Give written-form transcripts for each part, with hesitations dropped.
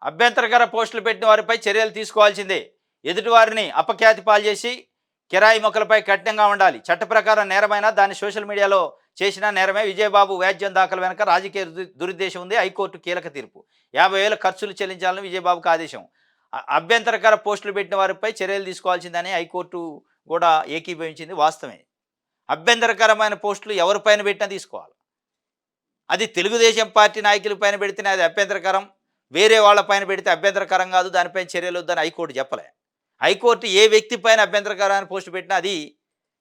అభ్యంతరకర పోస్టులు పెట్టిన వారిపై చర్యలు తీసుకోవాల్సిందే. ఎదుటివారిని అపఖ్యాతి పాల్చేసి కిరాయి మొక్కలపై కఠినంగా ఉండాలి. చట్ట ప్రకారం నేరమైనా దాన్ని సోషల్ మీడియాలో చేసిన నేరమే. విజయబాబు వ్యాజ్యం దాఖలు వెనక రాజకీయ దురుద్దేశం ఉంది. హైకోర్టు కీలక తీర్పు. 50,000 ఖర్చులు చెల్లించాలని విజయబాబుకు ఆదేశం. అభ్యంతరకర పోస్టులు పెట్టిన వారిపై చర్యలు తీసుకోవాల్సిందని హైకోర్టు కూడా ఏకీభవించింది. వాస్తవమే. అభ్యంతరకరమైన పోస్టులు ఎవరిపైన పెట్టినా తీసుకోవాలి. అది తెలుగుదేశం పార్టీ నాయకుల పైన పెడితేనే అది అభ్యంతరకరం. వేరే వాళ్ళ పైన పెడితే అభ్యంతరకరం కాదు, దానిపైన చర్యలు వద్దని హైకోర్టు చెప్పలే. హైకోర్టు ఏ వ్యక్తి పైన అభ్యంతరకరమైన పోస్టు పెట్టినా అది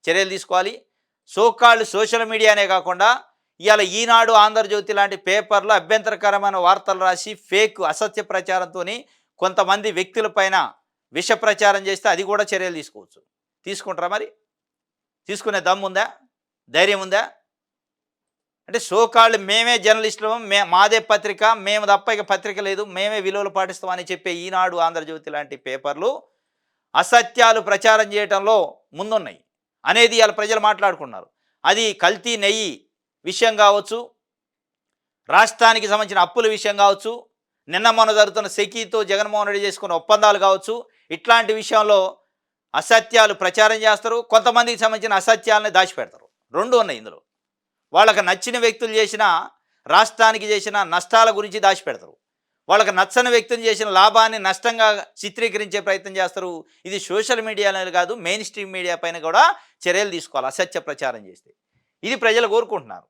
చర్యలు తీసుకోవాలి. సోకాళ్ళు సోషల్ మీడియానే కాకుండా ఇవాళ ఈనాడు, ఆంధ్రజ్యోతి లాంటి పేపర్లు అభ్యంతరకరమైన వార్తలు రాసి ఫేక్ అసత్య ప్రచారంతో కొంతమంది వ్యక్తుల పైన విష ప్రచారం చేస్తే అది కూడా చర్యలు తీసుకోవచ్చు. తీసుకుంటారా? మరి తీసుకునే దమ్ముందా, ధైర్యం ఉందా? అంటే సోకాళ్ళు మేమే జర్నలిస్టులు, మాదే పత్రిక, మేము తప్ప ఇక పత్రిక లేదు, మేమే విలువలు పాటిస్తామని చెప్పే ఈనాడు, ఆంధ్రజ్యోతి లాంటి పేపర్లు అసత్యాలు ప్రచారం చేయడంలో ముందున్నాయి అనేది ఇవాళ ప్రజలు మాట్లాడుకున్నారు. అది కల్తీ నెయ్యి విషయం కావచ్చు, రాష్ట్రానికి సంబంధించిన అప్పుల విషయం కావచ్చు, నిన్న మొన్న జరుగుతున్న సెకీతో జగన్మోహన్ రెడ్డి చేసుకున్న ఒప్పందాలు కావచ్చు, ఇట్లాంటి విషయంలో అసత్యాలు ప్రచారం చేస్తారు. కొంతమందికి సంబంధించిన అసత్యాలని దాచిపెడతారు. రెండు ఉన్నాయి ఇందులో. వాళ్ళకి నచ్చిన వ్యక్తులు చేసిన, రాష్ట్రానికి చేసిన నష్టాల గురించి దాచిపెడతారు. వాళ్ళకి నచ్చని వ్యక్తులు చేసిన లాభాన్ని నష్టంగా చిత్రీకరించే ప్రయత్నం చేస్తారు. ఇది సోషల్ మీడియాలో కాదు, మెయిన్ స్ట్రీమ్ మీడియా పైన కూడా చర్యలు తీసుకోవాలి అసత్య ప్రచారం చేస్తే. ఇది ప్రజలు కోరుకుంటున్నారు.